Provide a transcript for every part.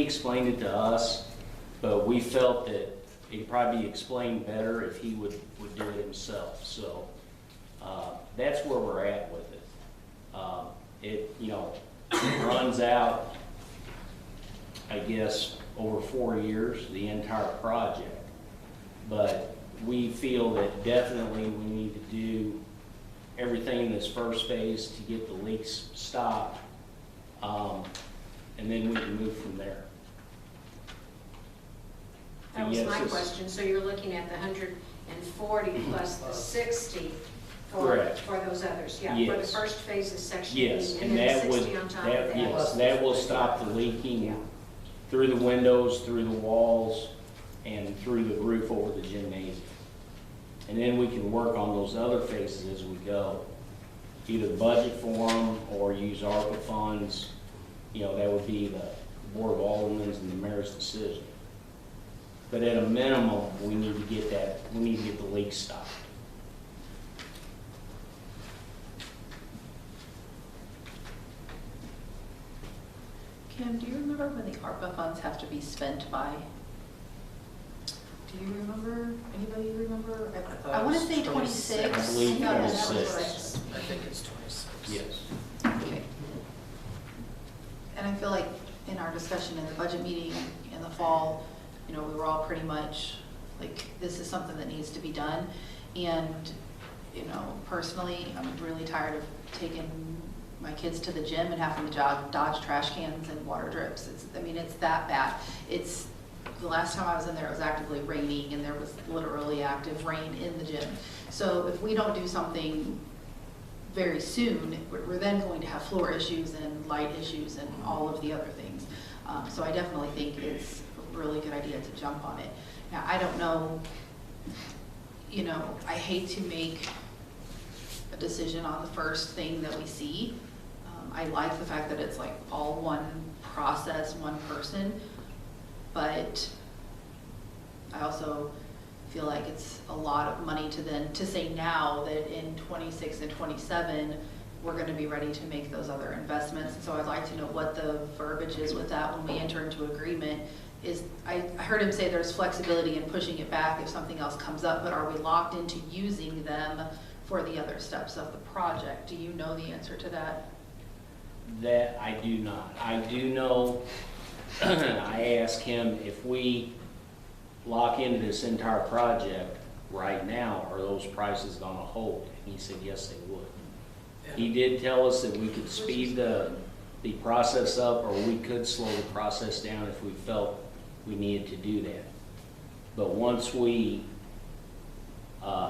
explained it to us, but we felt that it'd probably be explained better if he would do it himself. So that's where we're at with it. It, you know, runs out, I guess, over 4 years, the entire project. But we feel that definitely we need to do everything in this first phase to get the leaks stopped, and then we can move from there. That was Yes, my it's- question. So you're looking at the 140 plus the 60 Correct. for those others? Yeah, for the Yes. first phase of section Yes, B, and and then that would, 60 on top of that. yes, that will stop the Yeah. leaking through the windows, through the walls, and through the roof over the gymnasium. And then we can work on those other phases as we go. Either budget for them or use ARPA funds. You know, that would be the Board of Aldermen and the mayor's decision. But at a minimum, we need to get the leaks stopped. Kim, do you remember when the ARPA funds have to be spent by? Do you remember, anybody remember? I want to say 26. I believe thought that was 26. right. I think it's 26. Yes. Okay. And I feel like in our discussion in the budget meeting in the fall, you know, we were all pretty much like, this is something that needs to be done. And, you know, personally, I'm really tired of taking my kids to the gym and having to dodge trash cans and water drips. I mean, it's that bad. The last time I was in there, it was actively raining and there was literally active rain in the gym. So if we don't do something very soon, we're then going to have floor issues and light issues and all of the other things. So I definitely think it's a really good idea to jump on it. Now, I don't know, you know, I hate to make a decision on the first thing that we see. I like the fact that it's like all one process, one person, but I also feel like it's a lot of money to say now that in 26 and 27, we're going to be ready to make those other investments. So I'd like to know what the verbiage is with that when we enter into agreement. I heard him say there's flexibility in pushing it back if something else comes up, but are we locked into using them for the other steps of the project? Do you know the answer to that? That I do not. I do know, I asked him if we lock into this entire project right now, are those prices gonna hold? And he said, yes, they would. He did tell us that we could speed the process up, or we could slow the process down if we felt we needed to do that. But once we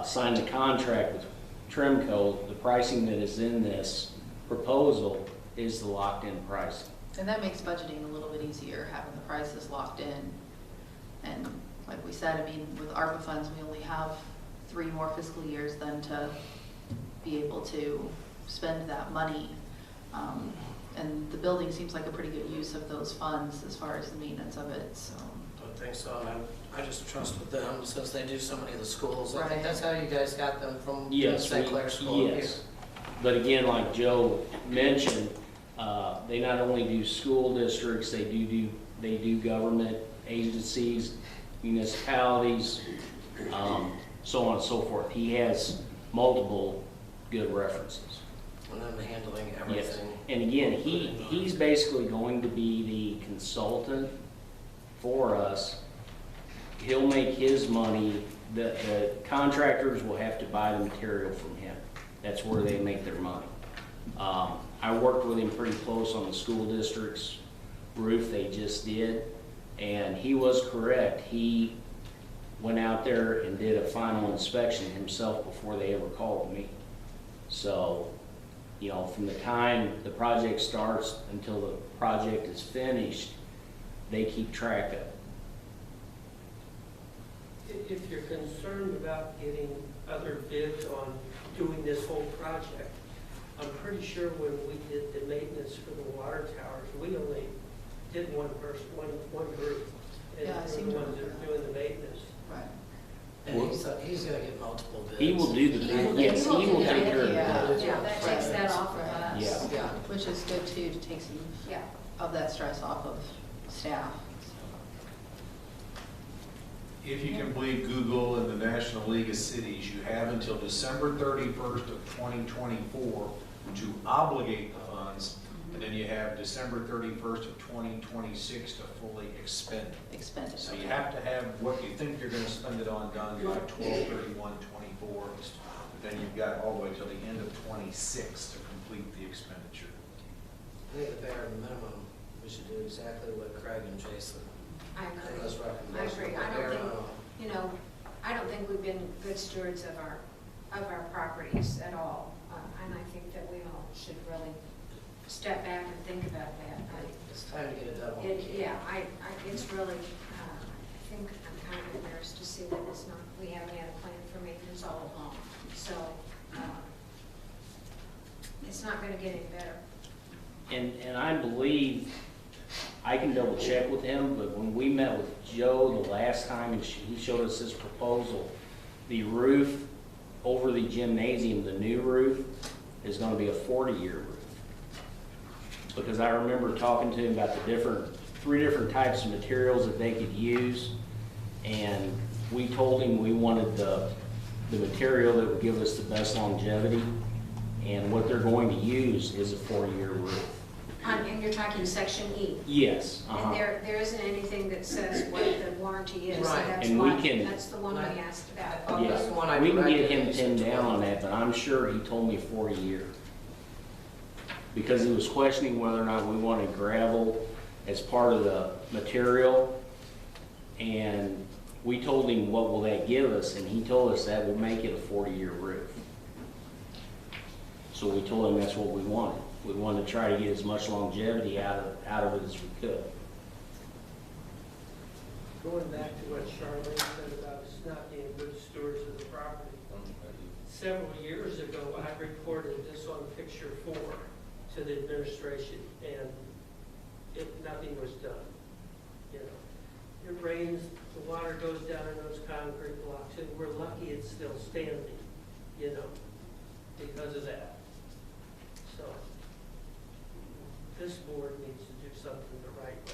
sign the contract with Trimco, the pricing that is in this proposal is the locked-in pricing. And that makes budgeting a little bit easier, having the prices locked in. And like we said, I mean, with ARPA funds, we only have 3 more fiscal years then to be able to spend that money. And the building seems like a pretty good use of those funds as far as the maintenance of it, so. I think so, and I just trust with them since they do so many of the schools. I Right. think that's how you guys got them from Yes, St. Clair School. yes. But again, like Joe mentioned, they not only do school districts, they do government agencies, municipalities, so on and so forth. He has multiple good references. And then handling Yes. everything. And again, he's basically going to be the consultant for us. He'll make his money. The contractors will have to buy the material from him. That's where they make their money. I worked with him pretty close on the school district's roof they just did, and he was correct. He went out there and did a final inspection himself before they ever called me. So, you know, from the time the project starts until the project is finished, they keep track of it. If you're concerned about getting other bids on doing this whole project, I'm pretty sure when we did the maintenance for the water towers, we only did one person, one group. And Yeah, I we're seem the to ones that remember are doing the maintenance. Right. And he's gonna get multiple bids. He will do the, yes, he will take care of that. Yeah, that takes that off of Right. us. Yeah. Yeah. Which is good too, to take some Yeah. of that stress off of staff. If you can believe Google and the National League of Cities, you have until December 31st of 2024 to obligate the funds, and then you have December 31st of 2026 to fully expend it. Expended. So you have to have what you think you're gonna spend it on done by 12/31/24, but then you've got all the way till the end of 26 to complete the expenditure. I think the bare minimum, we should do exactly what Craig and Jason. I agree. Those I recommendations. agree. The I bare don't think, minimum. you know, I don't think we've been good stewards of our properties at all. And I think that we all should really step back and think about that. It's time to get it done. while we can. It's really, I think I'm kind of embarrassed to see that it's not, we haven't had a plan for maintenance all along. So, it's not gonna get any better. And I believe, I can double check with him, but when we met with Joe the last time and he showed us his proposal, the roof over the gymnasium, the new roof, is gonna be a 40-year roof. Because I remember talking to him about the three different types of materials that they could use, and we told him we wanted the material that would give us the best longevity, and what they're going to use is a 40-year roof. And you're talking section E. Yes. And there isn't anything that says what the warranty is, so Right. that's And we why, can- that's the one we asked about. Oh, that's Yes, the one I we can get directed him you to. pinned down on that, but I'm sure he told me 40 year. Because he was questioning whether or not we wanted gravel as part of the material. And we told him, what will that give us? And he told us that will make it a 40-year roof. So we told him that's what we wanted. We wanted to try to get as much longevity out of it as we could. Going back to what Charlene said about us not being good stewards of the property. Several years ago, I reported this on picture 4 to the administration, and nothing was done. You know, it rains, the water goes down in those concrete blocks, and we're lucky it's still standing, you know, because of that. So, this board needs to do something the right way.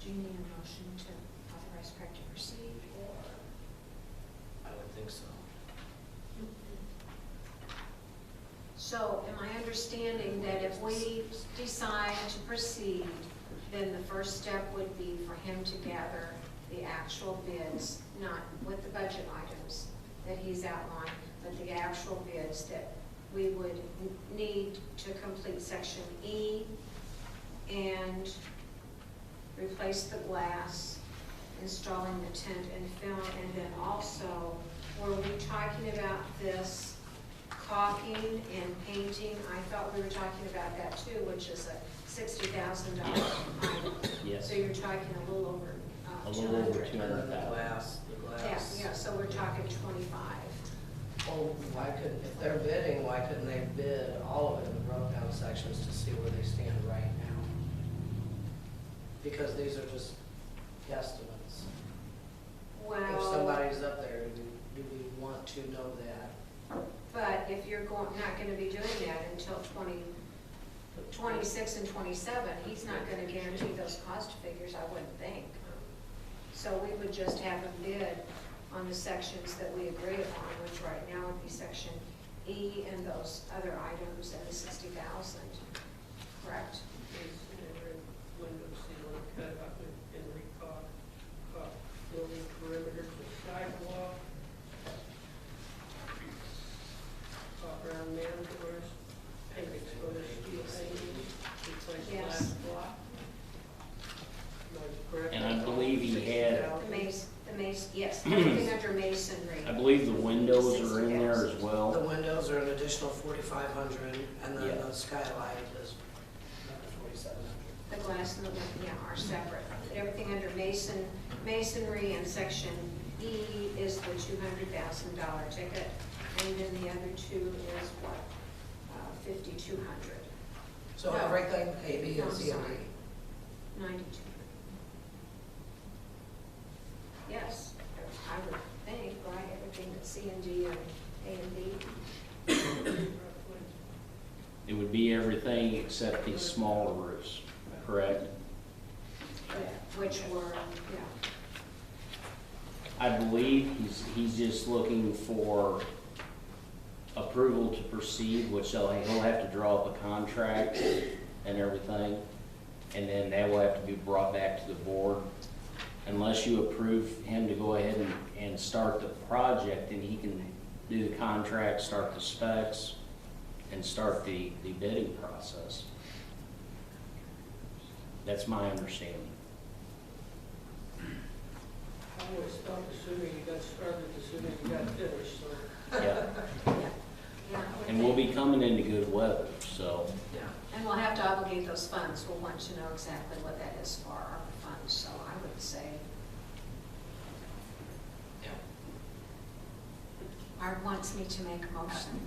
Do you need a motion to authorize Craig to proceed, or? I would think so. So am I understanding that if we decide to proceed, then the first step would be for him to gather the actual bids, not with the budget items that he's outlined, but the actual bids that we would need to complete section E and replace the glass, installing the tent and film, and then also, were we talking about this caulking and painting? I thought we were talking about that too, which is a $60,000 item. Yes. So you're talking a little over A little over 200. 200. And then the glass. Yeah, so we're talking 25. Well, why couldn't, if they're bidding, why couldn't they bid all of it and broke down sections to see where they stand right now? Because these are just guesstimates. If Well, somebody's up there, do we want to know that? but if you're not gonna be doing that until 26 and 27, he's not gonna guarantee those cost figures, I wouldn't think. So we would just have a bid on the sections that we agree upon, which right now would be section E and those other items and the 60,000, correct? Window ceiling cut up and re-caulk, building perimeters and sidewalk, caulk around man doors, paint exposed steel hanging, replace Yes. glass block. Am I correct? And I believe he had- The mace, yes, everything under masonry. I believe the windows are in there as The well. windows are an additional 4,500, and then Yeah. the skylight is another 4,700. The glass and the window, are separate. But everything under masonry and section E is the $200,000 ticket. And then the other two is what, 5,200, So No. everything, A, B, No, and I'm C, and D. sorry. 9,200. Yes, I would think, right, everything that's C and D and A and B. It would would be everything except these smaller roofs, correct? Which were, yeah. I believe he's just looking for approval to proceed, which he'll have to draw up a contract and everything. And then that will have to be brought back to the board. Unless you approve him to go ahead and start the project, then he can do the contract, start the specs, and start the bidding process. That's my understanding. I always thought the sooner you got started, the sooner you got finished, so. Yeah. Yeah, And we'll be coming into good weather, so. Yeah, and we'll have to obligate those funds. We'll want to know exactly what that is for our funds, so I would say. Yeah. Art wants me to make a motion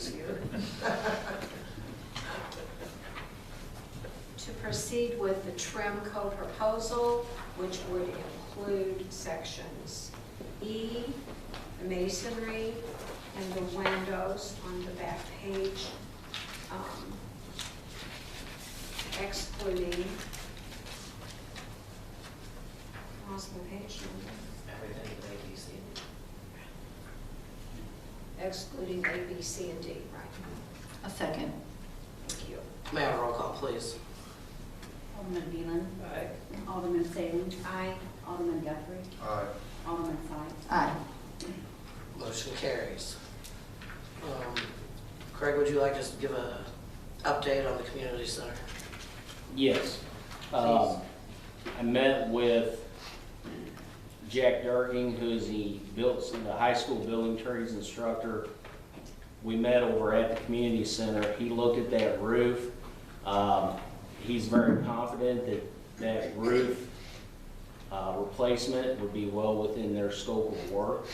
to proceed with the trim code proposal, which would include sections E, the masonry, and the windows on the back page, excluding, lost my page number, Everything with A, B, C, and D. excluding A, B, C, and D, right? A second. Thank you. May I have a roll call, please? Alderman Beelan. Aye. Alderman Salem. Aye. Alderman Guthrie. Aye. Alderman Sykes. Aye. Motion carries. Craig, would you like us to give a update on the community center? Yes. I met with Jack Darking, who is the high school building trades instructor. We met over at the community center. He looked at that roof. He's very confident that that roof replacement would be well within their scope of work.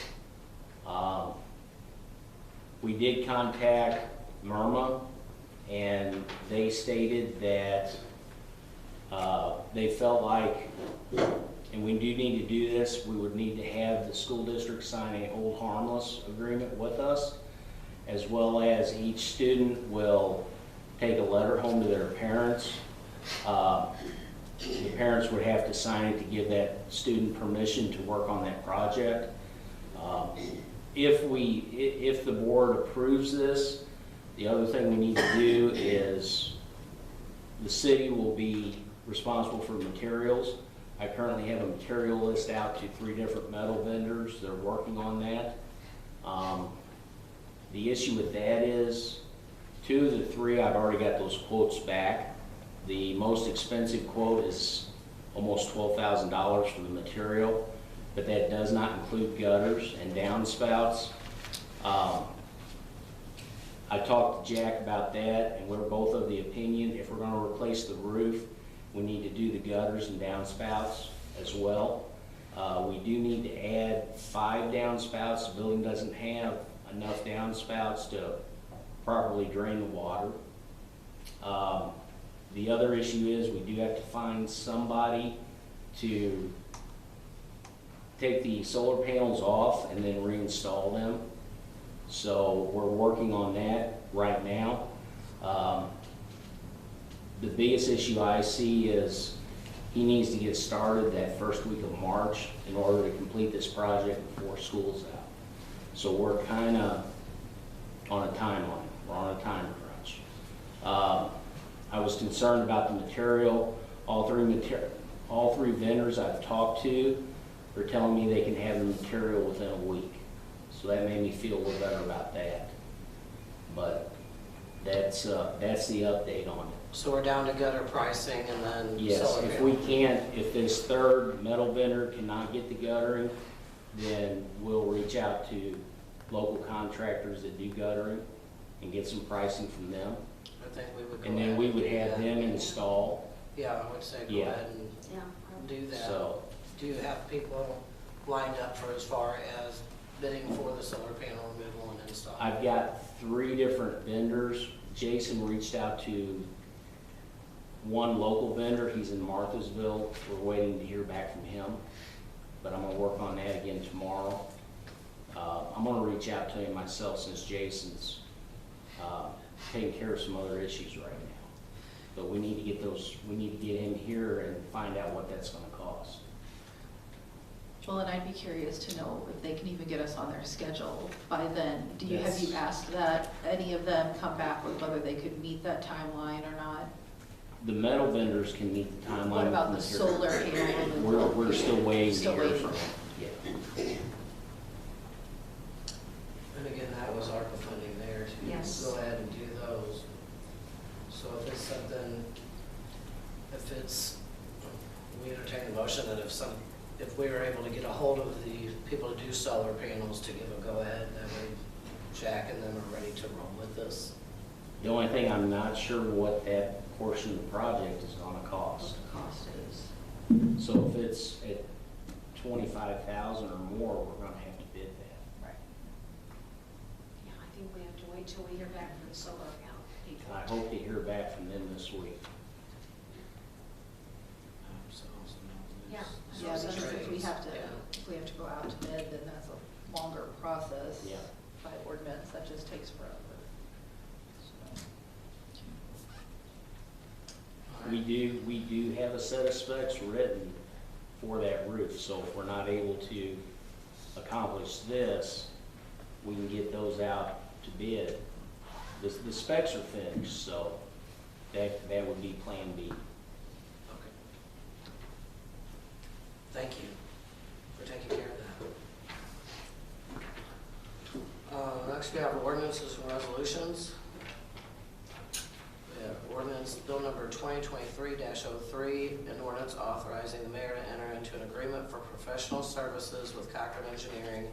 We did contact Myrma, and they stated that they felt like, and we do need to do this, we would need to have the school district sign a hold harmless agreement with us, as well as each student will take a letter home to their parents. The parents would have to sign it to give that student permission to work on that project. If the board approves this, the other thing we need to do is the city will be responsible for materials. I currently have a material list out to 3 different metal vendors. They're working on that. The issue with that is 2 of the 3, I've already got those quotes back. The most expensive quote is almost $12,000 for the material, but that does not include gutters and downspouts. I talked to Jack about that, and we're both of the opinion if we're going to replace the roof, we need to do the gutters and downspouts as well. We do need to add 5 downspouts. The building doesn't have enough downspouts to properly drain the water. The other issue is we do have to find somebody to take the solar panels off and then reinstall them. So we're working on that right now. The biggest issue I see is he needs to get started that first week of March in order to complete this project before school's out. So we're kind of on a timeline. We're on a time crunch. I was concerned about the material. All three vendors I've talked to are telling me they can have the material within a week. So that made me feel a little better about that. But that's the update on it. So we're down to gutter pricing and then Yes, solar if panel. we can't, if this third metal vendor cannot get the guttering, then we'll reach out to local contractors that do guttering and get some pricing from them. I think we would go And then ahead we and would do have that. them install. Yeah, I would say go Yeah. ahead and Yeah. do that. So, Do you have people lined up for as far as bidding for the solar panel removal and install? I've got 3 different vendors. Jason reached out to one local vendor. He's in Marthasville. We're waiting to hear back from him, but I'm gonna work on that again tomorrow. I'm gonna reach out to him myself since Jason's taking care of some other issues right now. But we need to get him here and find out what that's gonna cost. Well, and I'd be curious to know if they can even get us on their schedule by then. Have you That's- asked that any of them come back with whether they could meet that timeline or not? The metal vendors can meet the timeline. What about the with Mr. solar panel? We're still waiting to Still hear waiting. from him. Yeah. And again, that was ARPA funding there to Yes. go ahead and do those. So if it's something, we entertain the motion that if we were able to get a hold of the people to do solar panels to give a go-ahead, that way Jack and them are ready to roll with this. The only thing, I'm not sure what that portion of the project is gonna What cost. the cost is? So if it's at 25,000 or more, we're gonna have to bid that. Right. Yeah, I think we have to wait till we hear back from the solar panel people. I hope to hear back from them this week. Yeah. Yeah, So because if we have to, Yeah. if we have to go out to bid, then that's a longer process. Yeah. By ordinance, that just takes forever. So, We do have a set of specs written for that roof, so if we're not able to accomplish this, we can get those out to bid. The specs are finished, so that would be Plan B. Okay. Thank you for taking care of that. Next, we have ordinances and resolutions. We have ordinance, bill number 2023-03, an ordinance authorizing the mayor to enter into an agreement for professional services with Cochran Engineering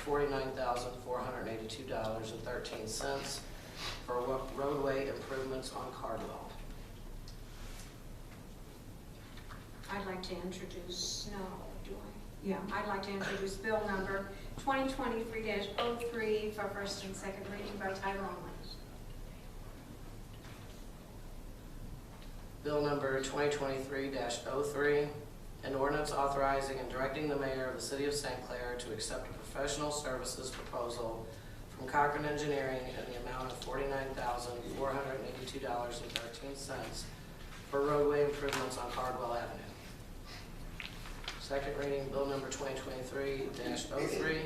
for $49,482.13 for roadway improvements on Cardwell. I'd like to introduce, no, do I? Yeah, I'd like to introduce bill number 2023-03 for first and second reading by title only. Bill number 2023-03, an ordinance authorizing and directing the mayor of the city of St. Clair to accept a professional services proposal from Cochran Engineering in the amount of $49,482.13 for roadway improvements on Cardwell Avenue. Second reading, bill number 2023-03,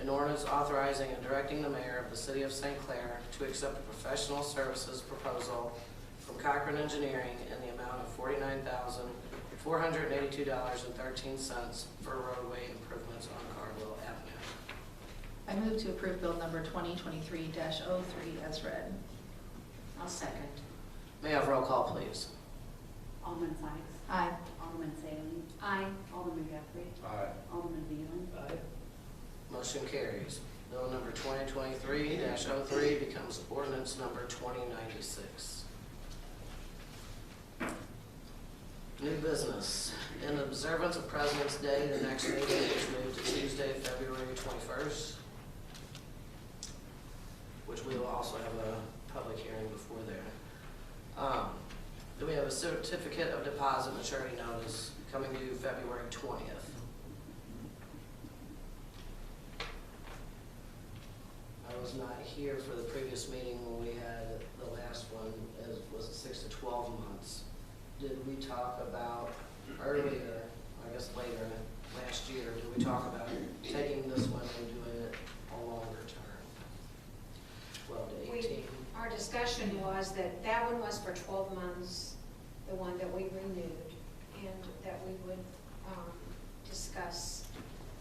an ordinance authorizing and directing the mayor of the city of St. Clair to accept a professional services proposal from Cochran Engineering in the amount of $49,482.13 for roadway improvements on Cardwell Avenue. I move to approve bill number 2023-03 as read. I'll second. May I have roll call, please? Alderman Sykes. Aye. Alderman Saley. Aye. Alderman Guthrie. Aye. Alderman Beelan. Motion carries. Bill number 2023-03 becomes ordinance number 2096. New business. In observance of President's Day, the next meeting is moved to Tuesday, February 21st, which we will also have a public hearing before there. Then we have a certificate of deposit maturity notice coming due February 20th. I was not here for the previous meeting when we had the last one, as was it 6 to 12 months. Did we talk about earlier, I guess later, last year, did we talk about taking this one and doing it a longer term? 12 to 18? Our discussion was that one was for 12 months, the one that we renewed, and that we would discuss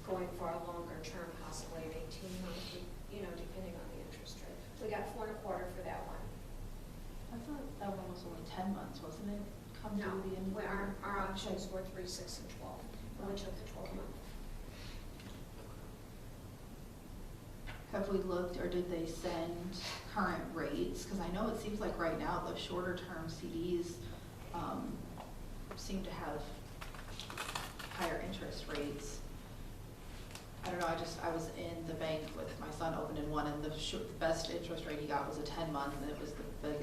going for a longer term, possibly an 18 month, depending on the interest rate. We got 4 1/4 for that one. I thought that one was only 10 months, wasn't it? Come to No, the end. our options were 3, 6, and 12, and we took the 12 month. Have we looked, or did they send current rates? Because I know it seems like right now the shorter term CDs seem to have higher interest rates. I don't know, I was in the bank with my son opening one, and the best interest rate he got was a 10-month, and it was the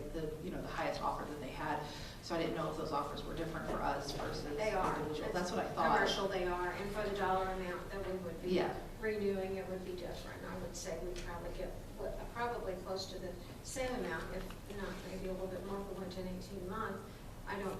highest offer that they had. So I didn't know if those offers were different for us versus They are. individual. That's what I thought. Commercial, they are, and for the dollar amount that we would be Yeah. renewing, it would be different. I would say we'd probably get probably close to the same amount, if not maybe a little bit more if we went to an 18-month. I don't